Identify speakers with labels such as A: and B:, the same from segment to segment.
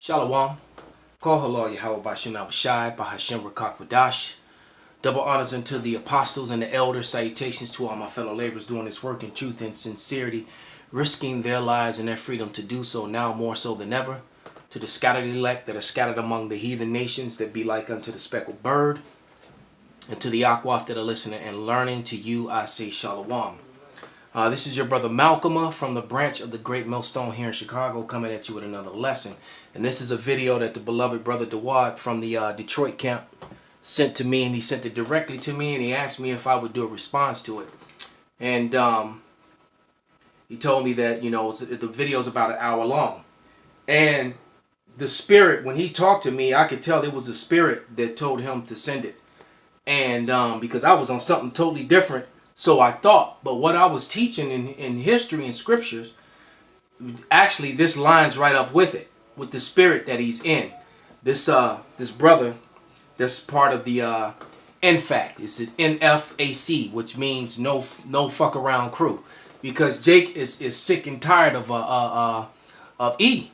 A: Shalom. Kal Halal Yahawah bahasham. Double honors unto the apostles and the elders. Salutations to all my fellow laborers doing this work in truth and sincerity, risking their lives and their freedom to do so now more so than ever. To the scattered elect that are scattered among the heathen nations that be like unto the speckled bird. And to the Akwaf that are listening and learning, to you I say Shalom. This is your brother MALCHAAMAH from the branch of the Great Millstone here in Chicago, coming at you with another lesson. And this is a video that the beloved brother Dawad from the Detroit camp sent to me, and he sent it directly to me, and he asked me if I would do a response to it. And he told me that, you know, the video is about an hour long. And the spirit, when he talked to me, I could tell it was the spirit that told him to send it. And because I was on something totally different, so I thought. But what I was teaching in history and scriptures, actually this lines right up with it, with the spirit that he's in. This brother, that's part of the NFAC. It's an NFAC, which means no fuck around crew, because Jake is sick and tired of E.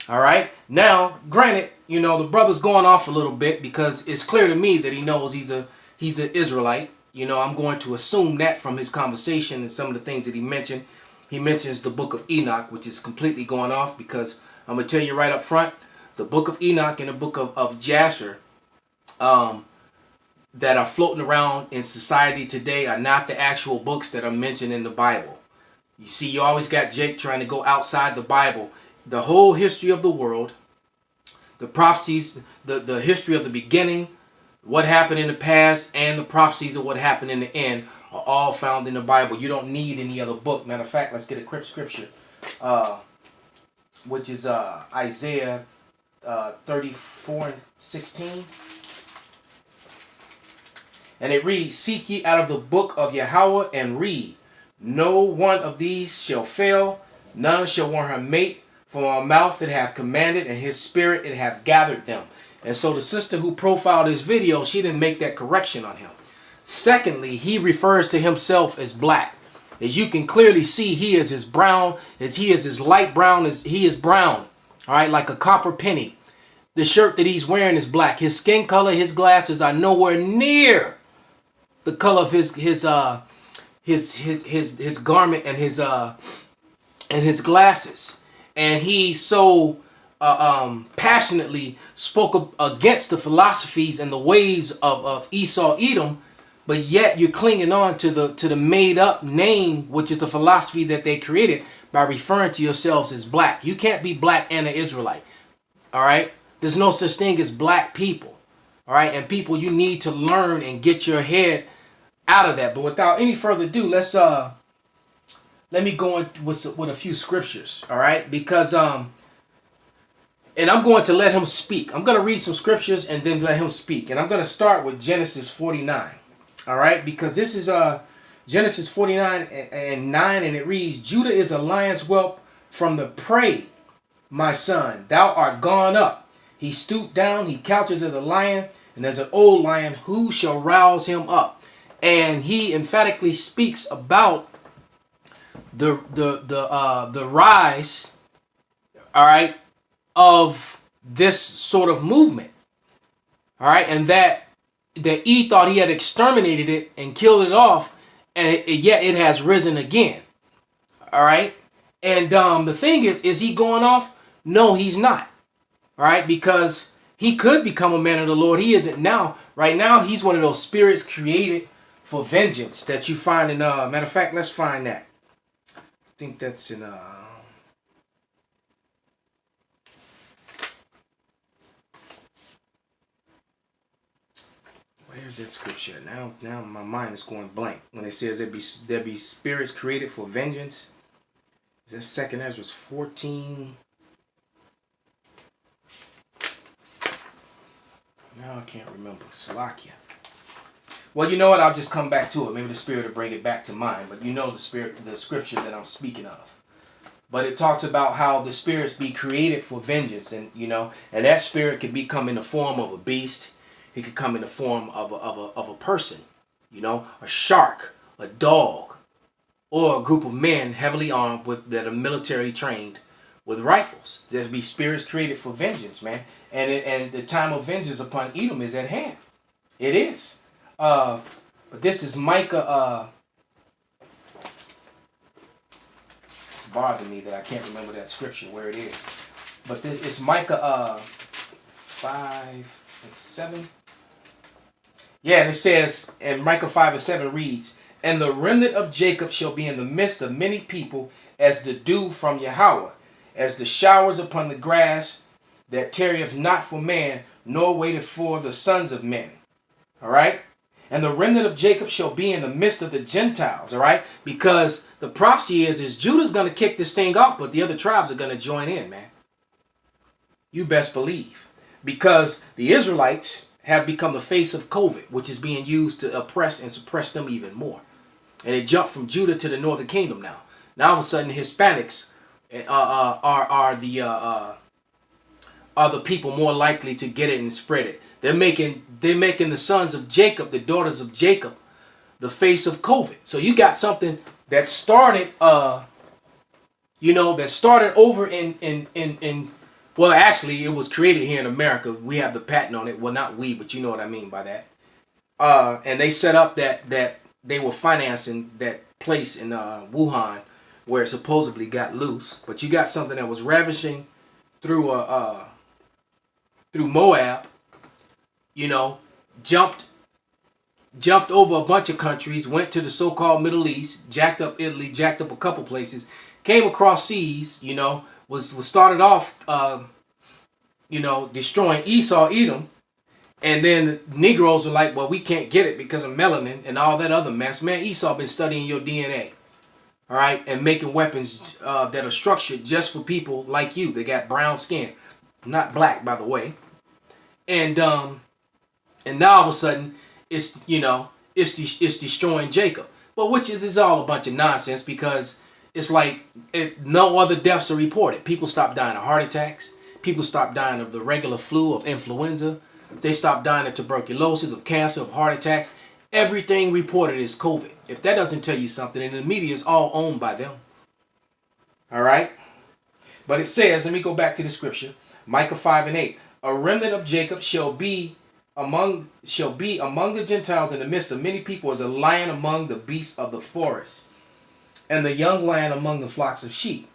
A: All right. Now, granted, you know, the brother's going off a little bit because it's clear to me that he knows he's an Israelite. You know, I'm going to assume that from his conversation and some of the things that he mentioned. He mentions the book of Enoch, which is completely going off, because I'm going to tell you right up front, the book of Enoch and the book of Jasher that are floating around in society today are not the actual books that are mentioned in the Bible. You see, you always got Jake trying to go outside the Bible. The whole history of the world, the prophecies, the history of the beginning, what happened in the past, and the prophecies of what happened in the end are all found in the Bible. You don't need any other book. Matter of fact, let's get a quick scripture, which is Isaiah 34:16. And it reads, "Seek ye out of the book of Yahawah and read. No one of these shall fail, none shall want her mate. From our mouth it hath commanded, and his spirit it hath gathered them." And so the sister who profiled his video, she didn't make that correction on him. Secondly, he refers to himself as black. As you can clearly see, he is as brown as he is as light brown as he is brown. All right, like a copper penny. The shirt that he's wearing is black. His skin color, his glasses are nowhere near the color of his garment and his glasses. And he so passionately spoke against the philosophies and the ways of Esau Edom, but yet you're clinging on to the made up name, which is the philosophy that they created by referring to yourselves as black. You can't be black and an Israelite. All right, there's no such thing as black people. All right, and people, you need to learn and get your head out of that. But without any further ado, let me go in with a few scriptures. All right, because and I'm going to let him speak. I'm going to read some scriptures and then let him speak. And I'm going to start with Genesis 49. All right, because this is Genesis 49 and 9, and it reads, "Judah is a lion's whelp from the prey, my son. Thou art gone up. He stooped down, he couches as a lion, and as an old lion, who shall rouse him up?" And he emphatically speaks about the rise, all right, of this sort of movement, all right, and that E thought he had exterminated it and killed it off, and yet it has risen again, all right. And the thing is he going off? No, he's not, all right, because he could become a man of the Lord. He isn't now. Right now, he's one of those spirits created for vengeance that you find in matter of fact, let's find that. I think that's in where's that scripture? Now my mind is going blank. When it says there be spirits created for vengeance. Is that 2 Ezra 14? Now I can't remember. Salakia. Well, you know what? I'll just come back to it. Maybe the Spirit will bring it back to mind. But you know the scripture that I'm speaking of. But it talks about how the spirits be created for vengeance, and you know, and that spirit could become in the form of a beast. It could come in the form of a person. You know, a shark, a dog, or a group of men heavily armed that are military trained with rifles. There'll be spirits created for vengeance, man. And the time of vengeance upon Edom is at hand. It is. But this is Micah. It's bothering me that I can't remember that scripture where it is. But it's Micah 5 and 7. Yeah, and it says, and Micah 5 and 7 reads, "And the remnant of Jacob shall be in the midst of many people, as the dew from Yahawah, as the showers upon the grass, that tarrieth not for man, nor waiteth for the sons of men." All right? And the remnant of Jacob shall be in the midst of the Gentiles. All right? Because the prophecy is Judah's going to kick this thing off, but the other tribes are going to join in, man. You best believe. Because the Israelites have become the face of COVID, which is being used to oppress and suppress them even more. And it jumped from Judah to the northern kingdom now. Now all of a sudden, Hispanics are the people more likely to get it and spread it. They're making the sons of Jacob, the daughters of Jacob, the face of COVID. So you got something that started, that started over in. Well, actually, it was created here in America. We have the patent on it. Well, not we, but you know what I mean by that. And they set up that they were financing that place in Wuhan where it supposedly got loose. But you got something that was ravishing through Moab. Jumped over a bunch of countries, went to the so-called Middle East, jacked up Italy, jacked up a couple places, came across seas. Was started off, destroying Esau, Edom, and then Negroes were like, well, we can't get it because of melanin and all that other mess. Man, Esau been studying your DNA, all right, and making weapons that are structured just for people like you. They got brown skin, not black, by the way, and now all of a sudden it's destroying Jacob, but which is all a bunch of nonsense because. It's like no other deaths are reported. People stop dying of heart attacks. People stop dying of the regular flu, of influenza. They stop dying of tuberculosis, of cancer, of heart attacks. Everything reported is COVID. If that doesn't tell you something, and the media is all owned by them. All right? But it says, let me go back to the scripture. Micah 5 and 8. "A remnant of Jacob shall be among the Gentiles in the midst of many people as a lion among the beasts of the forest. And the young lion among the flocks of sheep,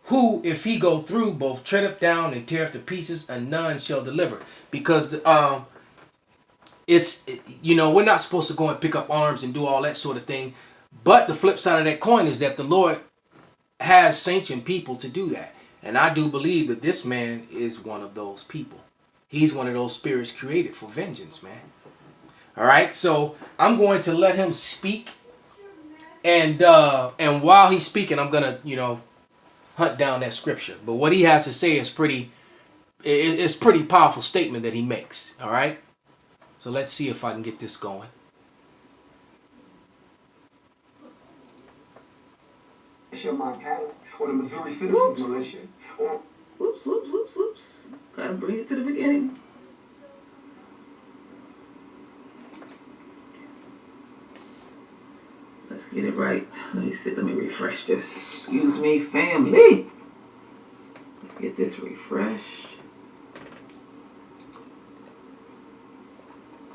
A: who, if he go through, both treadeth down and teareth to pieces, and none shall deliver." Because we're not supposed to go and pick up arms and do all that sort of thing. But the flip side of that coin is that the Lord has sanctioned people to do that. And I do believe that this man is one of those people. He's one of those spirits created for vengeance, man. All right, so I'm going to let him speak. And while he's speaking, I'm gonna, hunt down that scripture. But what he has to say is pretty powerful statement that he makes. All right. So let's see if I can get this going.
B: Montana or the Missouri Citizens Militia.
C: Oops. Gotta bring it to the beginning. Let's get it right. Let me refresh this. Excuse me, family. Let's get this refreshed.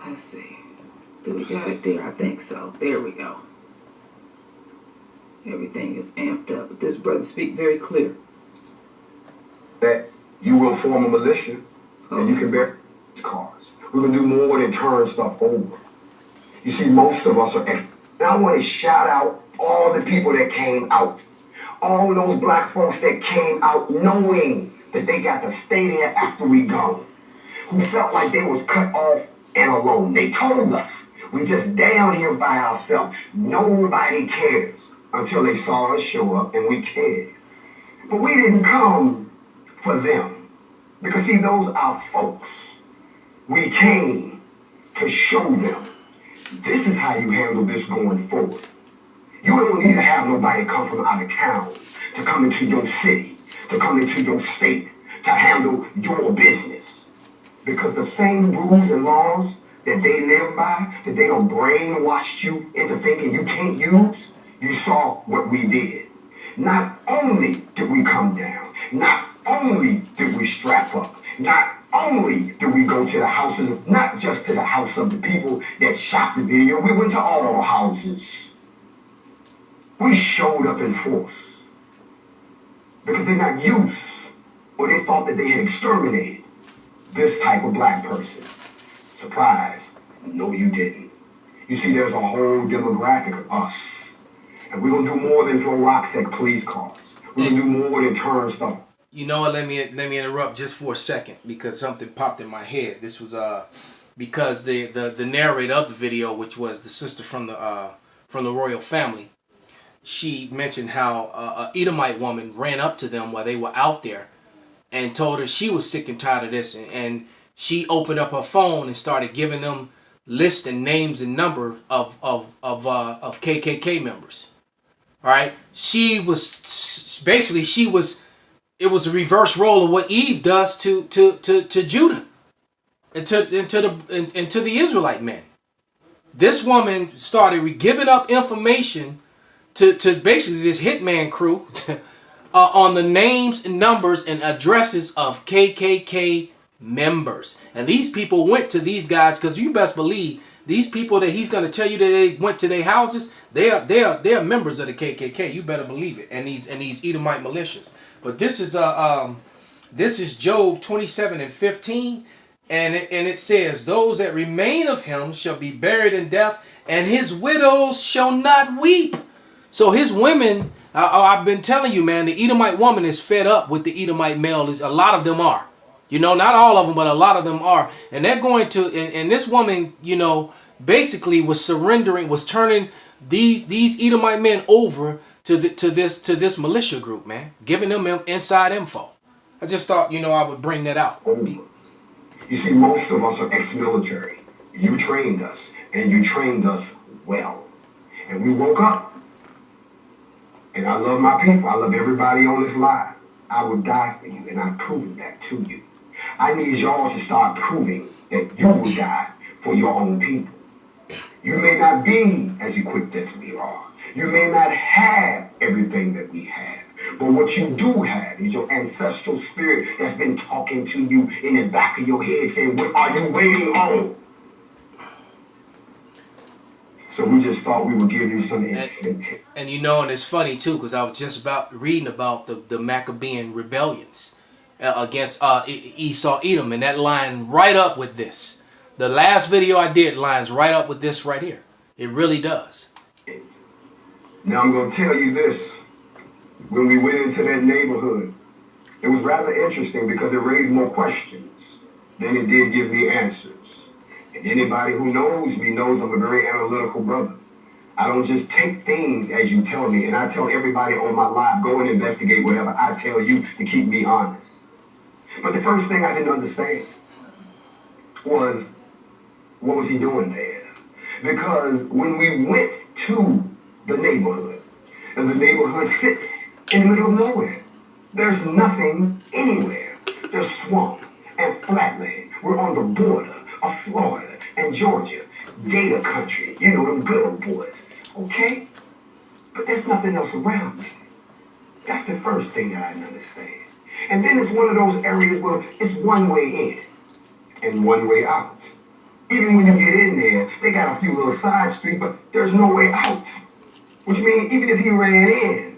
C: Let's see. Do we got it there? I think so. There we go. Everything is amped up. But this brother speak very clear.
B: That you will form a militia and you can bear cars. We're going to do more than turn stuff over. You see, most of us are and I want to shout out all the people that came out. All those black folks that came out knowing that they got to stay there after we gone. Who felt like they was cut off and alone. They told us, we just down here by ourselves. Nobody cares until they saw us show up and we cared. But we didn't come for them. Because see, those are folks. We came to show them. This is how you handle this going forward. You don't need to have nobody come from out of town to come into your city, to come into your state, to handle your business. Because the same rules and laws that they live by, that they don't brainwash you into thinking you can't use, you saw what we did. Not only did we come down, not only did we strap up, not only did we go to the houses, not just to the house of the people that shot the video, we went to all houses. We showed up in force because they're not used, or they thought that they had exterminated this type of black person. Surprise, no you didn't. You see, there's a whole demographic of us. And we're going to do more than throw rocks at police cars. We're going to do more than turn stuff.
A: You know what, let me interrupt just for a second because something popped in my head. This was because the narrator of the video, which was the sister from the royal family, she mentioned how a Edomite woman ran up to them while they were out there and told her she was sick and tired of this, and she opened up her phone and started giving them lists and names and number of KKK members. All right, it was a reverse role of what Eve does to Judah and to the Israelite men. This woman started giving up information to basically this hitman crew on the names and numbers and addresses of KKK members. And these people went to these guys, because you best believe these people that he's going to tell you that they went to their houses, they are members of the KKK. You better believe it. And these Edomite militias. But this is Job 27:15, and it says, "Those that remain of him shall be buried in death, and his widows shall not weep." So his women, I've been telling you, man, the Edomite woman is fed up with the Edomite male. A lot of them are. You know, not all of them, but a lot of them are. And they're going to, and this woman, you know, basically was turning these Edomite men over to this militia group, man, giving them inside info. I just thought, you know, I would bring that out.
B: You see, most of us are ex-military. You trained us, and you trained us well. And we woke up. And I love my people. I love everybody on this live. I would die for you, and I've proven that to you. I need y'all to start proving that you will die for your own people. You may not be as equipped as we are. You may not have everything that we have. But what you do have is your ancestral spirit that's been talking to you in the back of your head saying, "What are you waiting on?" So we just thought we would give you some incentive.
A: And you know, and it's funny too, because I was just reading about the Maccabean rebellions against Esau Edom, and that lined right up with this. The last video I did lines right up with this right here. It really does.
B: Now I'm going to tell you this. When we went into that neighborhood, it was rather interesting because it raised more questions than it did give me answers. And anybody who knows me knows I'm a very analytical brother. I don't just take things as you tell me, and I tell everybody on my live, go and investigate whatever I tell you to keep me honest. But the first thing I didn't understand was, what was he doing there? Because when we went to the neighborhood, and the neighborhood sits in the middle of nowhere, there's nothing anywhere. There's swamp and flatland. We're on the border of Florida and Georgia, Gator country, you know, them good old boys, okay? But there's nothing else around me. That's the first thing that I didn't understand. And then it's one of those areas where it's one way in and one way out. Even when you get in there, they got a few little side streets, but there's no way out. Which means even if he ran in,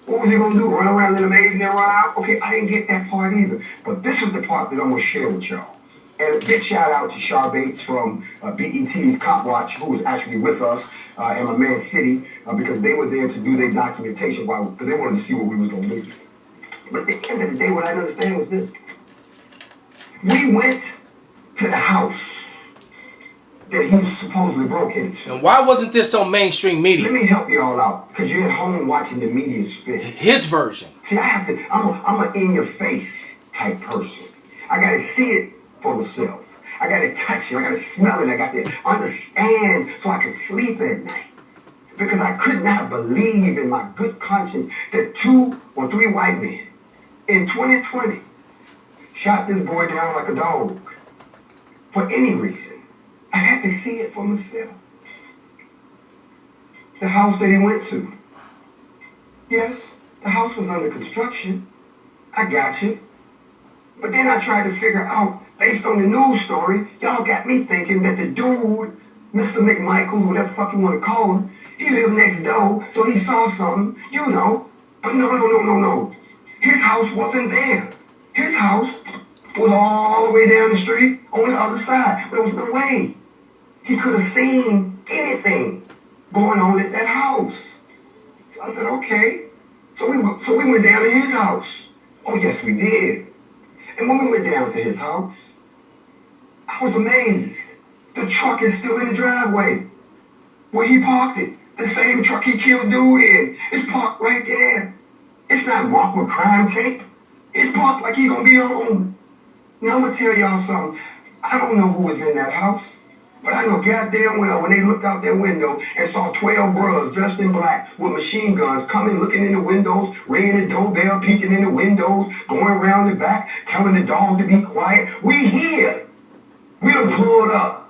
B: what was he going to do? Run around in a maze and then run out? Okay, I didn't get that part either. But this is the part that I'm going to share with y'all. And a big shout out to Shar Bates from BET's Cop Watch, who was actually with us in my man City, because they were there to do their documentation because they wanted to see what we was going to do. But at the end of the day, what I didn't understand was this. We went to the house that he supposedly broke into.
A: And why wasn't this on mainstream media?
B: Let me help you all out, because you're at home watching the media spin.
A: His version.
B: See, I'm a in-your-face type person. I got to see it for myself. I got to touch it. I got to smell it. I got to understand so I can sleep at night. Because I could not believe in my good conscience that 2 or 3 white men in 2020 shot this boy down like a dog for any reason. I had to see it for myself. The house that he went to, Yes, the house was under construction. I got you. But then I tried to figure out, based on the news story, y'all got me thinking that the dude, Mr. McMichaels, whatever the fuck you want to call him, he lived next door, so he saw something, you know. But no. His house wasn't there. His house was all the way down the street on the other side. There was no way he could have seen anything going on at that house. So I said, okay. So we went down to his house. Oh, yes, we did. And when we went down to his house, I was amazed. The truck is still in the driveway where he parked it. The same truck he killed dude in. It's parked right there. It's not marked with crime tape. It's parked like he gonna be home. Now I'm gonna tell y'all something. I don't know who was in that house, but I know goddamn well when they looked out their window and saw 12 brothers dressed in black with machine guns coming, looking in the windows, ringing the doorbell, peeking in the windows, going around the back, telling the dog to be quiet. We here. We done pulled up.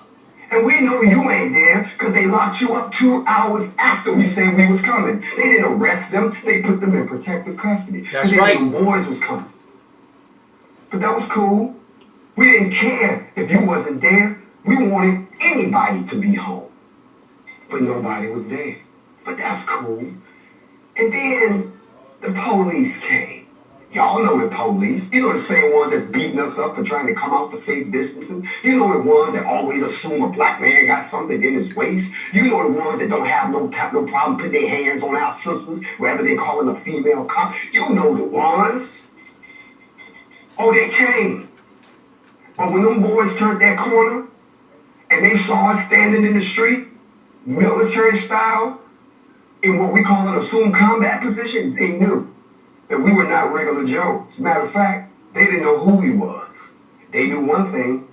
B: And we know you ain't there because they locked you up 2 hours after we said we was coming. They didn't arrest them. They put them in protective custody.
A: That's right.
B: The boys was coming. But that was cool. We didn't care if you wasn't there. We wanted anybody to be home. But nobody was there. But that's cool. And then the police came. Y'all know the police. You know the same ones that's beating us up for trying to come out for safe distancing. You know the ones that always assume a black man got something in his waist. You know the ones that don't have no problem putting their hands on our sisters, rather than calling a female cop. You know the ones. Oh, they came. But when them boys turned that corner and they saw us standing in the street, military style, in what we call an assumed combat position, they knew that we were not regular Joes. Matter of fact, they didn't know who he was. They knew one thing.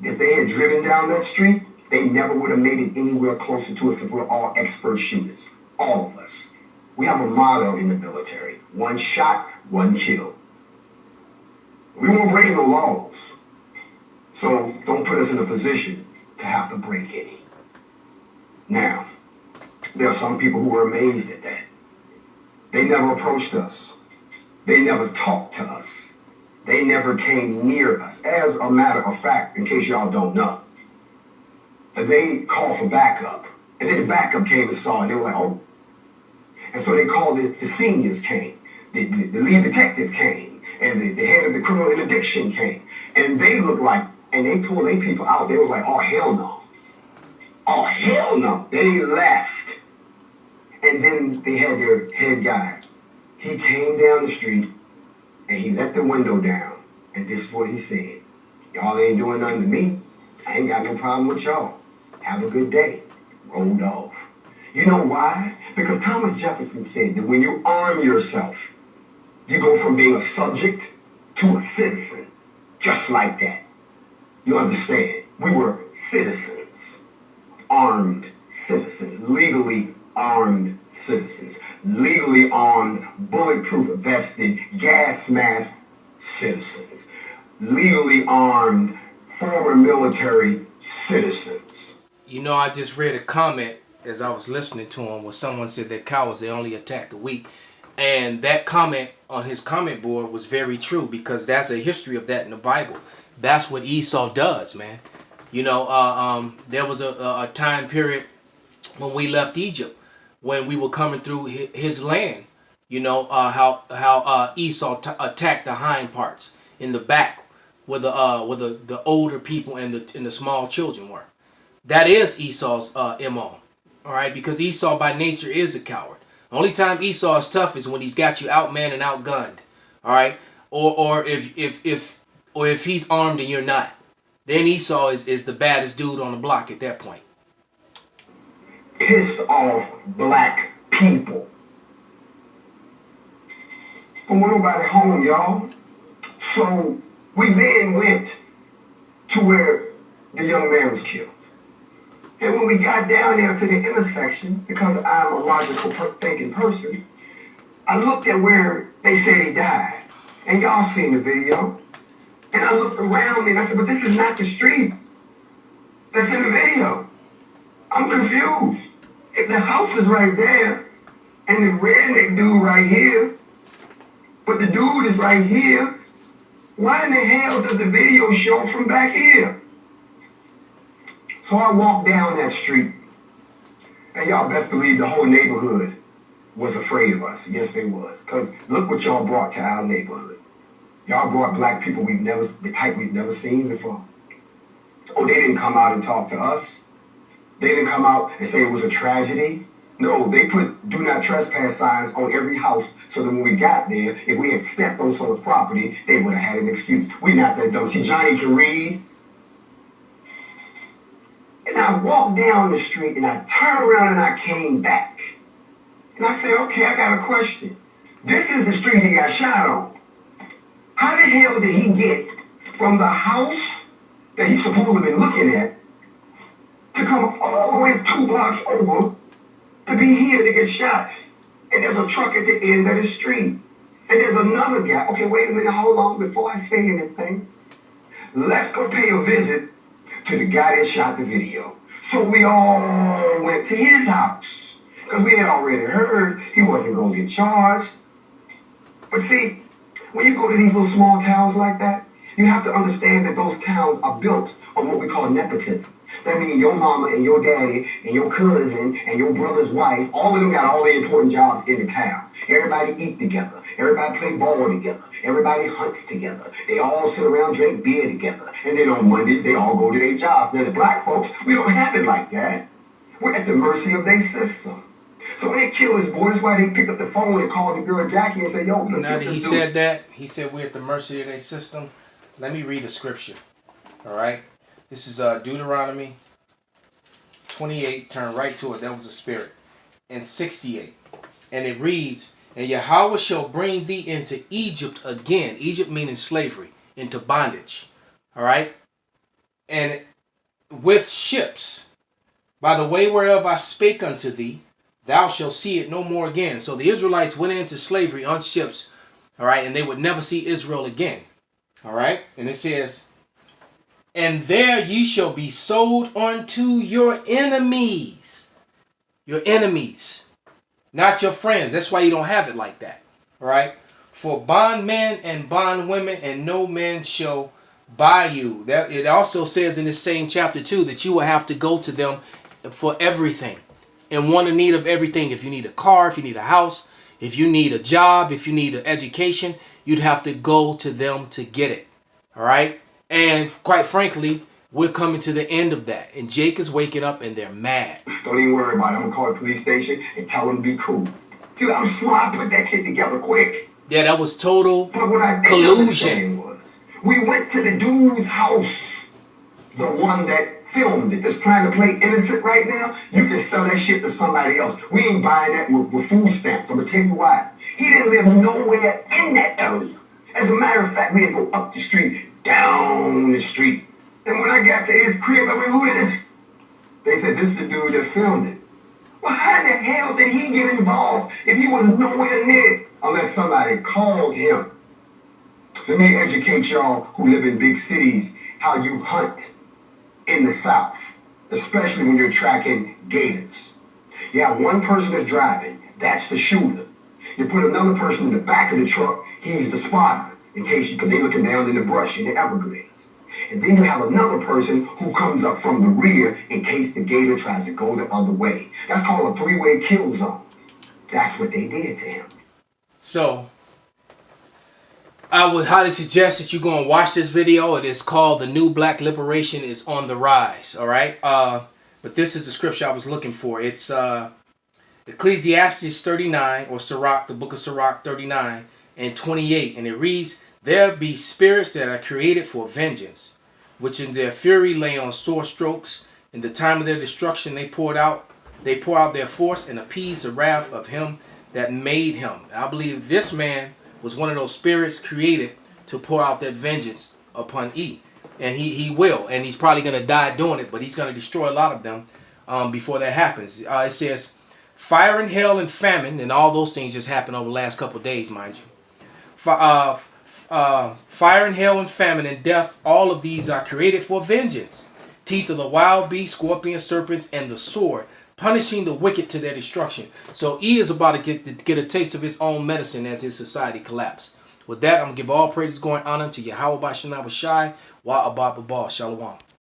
B: If they had driven down that street, they never would have made it anywhere closer to us because we're all expert shooters. All of us. We have a motto in the military. One shot, one kill. We won't break the laws. So don't put us in a position to have to break any. Now, there are some people who were amazed at that. They never approached us. They never talked to us. They never came near us. As a matter of fact, in case y'all don't know, they called for backup. And then the backup came and saw, and they were like, oh. And so they called it, the seniors came. The lead detective came. And the head of the criminal interdiction came. And they looked like, and they pulled their people out. They were like, oh, hell no. Oh, hell no. They left. And then they had their head guy. He came down the street and he let the window down. And this is what he said. Y'all ain't doing nothing to me. I ain't got no problem with y'all. Have a good day. Rolled off. You know why? Because Thomas Jefferson said that when you arm yourself, you go from being a subject to a citizen. Just like that. You understand? We were citizens. Armed citizens. Legally armed citizens. Legally armed, bulletproof vested, gas mask citizens. Legally armed, former military citizens.
A: You know, I just read a comment as I was listening to him where someone said that cowards, they only attack the weak. And that comment on his comment board was very true because that's a history of that in the Bible. That's what Esau does, man. You know, there was a time period when we left Egypt, when we were coming through his land. You know, how Esau attacked the hind parts in the back where the older people and the small children were. That is Esau's MO. All right, because Esau by nature is a coward. The only time Esau is tough is when he's got you outmanned and outgunned. All right, or if he's armed and you're not. Then Esau is the baddest dude on the block at that point.
B: Pissed off black people. But we're nobody home, y'all. So we then went to where the young man was killed. And when we got down there to the intersection, because I'm a logical thinking person, I looked at where they said he died. And y'all seen the video. And I looked around me and I said, but this is not the street that's in the video. I'm confused. If the house is right there, and the redneck dude right here, but the dude is right here. Why in the hell does the video show from back here? So I walked down that street, and y'all best believe the whole neighborhood was afraid of us. Yes, they was. Because look what y'all brought to our neighborhood. Y'all brought black people the type we've never seen before. Oh, they didn't come out and talk to us. They didn't come out and say it was a tragedy. No, they put do not trespass signs on every house so that when we got there, if we had stepped on someone's property, they would have had an excuse. We're not that dumb. See, Johnny can read. And I walked down the street and I turned around and I came back. And I said, okay, I got a question. This is the street he got shot on. How the hell did he get from the house that he's supposed to have been looking at to come all the way 2 blocks over to be here to get shot? And there's a truck at the end of the street. And there's another guy. Okay, wait a minute, hold on. Before I say anything, let's go pay a visit to the guy that shot the video. So we all went to his house because we had already heard he wasn't going to get charged. But see, when you go to these little small towns like that, you have to understand that those towns are built on what we call nepotism. That means your mama and your daddy and your cousin and your brother's wife, all of them got all the important jobs in the town. Everybody eat together. Everybody play ball together. Everybody hunts together. They all sit around, drink beer together. And then on Mondays, they all go to their jobs. Now, the black folks, we don't have it like that. We're at the mercy of their system. So when they kill his boy, that's why they pick up the phone and call the girl Jackie and say, yo, look,
A: now that he said that, he said we're at the mercy of their system. Let me read the scripture. All right? This is Deuteronomy 28. Turn right to it. That was a spirit. And 68. And it reads, and Yahawah shall bring thee into Egypt again. Egypt meaning slavery. Into bondage. All right? And with ships. By the way whereof I spake unto thee, thou shalt see it no more again. So the Israelites went into slavery on ships. All right? And they would never see Israel again. All right? And it says, and there ye shall be sold unto your enemies. Your enemies. Not your friends. That's why you don't have it like that. All right? For bondmen and bondwomen, and no man shall buy you. That it also says in this same chapter too that you will have to go to them for everything. And want in need of everything. If you need a car, if you need a house, if you need a job, if you need an education, you'd have to go to them to get it. All right? And quite frankly, we're coming to the end of that. And Jake is waking up and they're mad.
B: Don't even worry about it. I'm going to call the police station and tell them to be cool. Dude, I'm smart. I put that shit together quick.
A: Yeah, that was total
B: but what I
A: collusion.
B: Was, we went to the dude's house, the one that filmed it, that's trying to play innocent right now. You can sell that shit to somebody else. We ain't buying that with food stamps. I'm going to tell you why. He didn't live nowhere in that area. As a matter of fact, we had to go up the street, down the street. And when I got to his crib, I went, who is this? They said, this is the dude that filmed it. Well, how the hell did he get involved if he was nowhere near it? Unless somebody called him. Let me educate y'all who live in big cities how you hunt in the South, especially when you're tracking gators. You have one person that's driving, that's the shooter. You put another person in the back of the truck, he's the spotter, in case because they're looking down in the brush in the Everglades. And then you have another person who comes up from the rear in case the gator tries to go the other way. That's called a three-way kill zone. That's what they did to him.
A: So, I would highly suggest that you go and watch this video. It is called The New Black Liberation is on the Rise. All right? But this is the scripture I was looking for. It's Ecclesiastes 39, or Sirach, the book of Sirach 39 and 28. And it reads, there be spirits that are created for vengeance, which in their fury lay on sore strokes. In the time of their destruction they pour out their force and appease the wrath of him that made him. And I believe this man was one of those spirits created to pour out that vengeance upon E. And he will. And he's probably going to die doing it, but he's going to destroy a lot of them before that happens. It says, fire and hail and famine, and all those things just happened over the last couple of days, mind you. Fire and hail and famine and death, all of these are created for vengeance. Teeth of the wild beast, scorpions, serpents, and the sword. punishing the wicked to their destruction. So E is about to get a taste of his own medicine as his society collapsed. With that, I'm going to give all praises, glory, and honor to Yahawashi, Yahawashi, Wa Abba Shalom.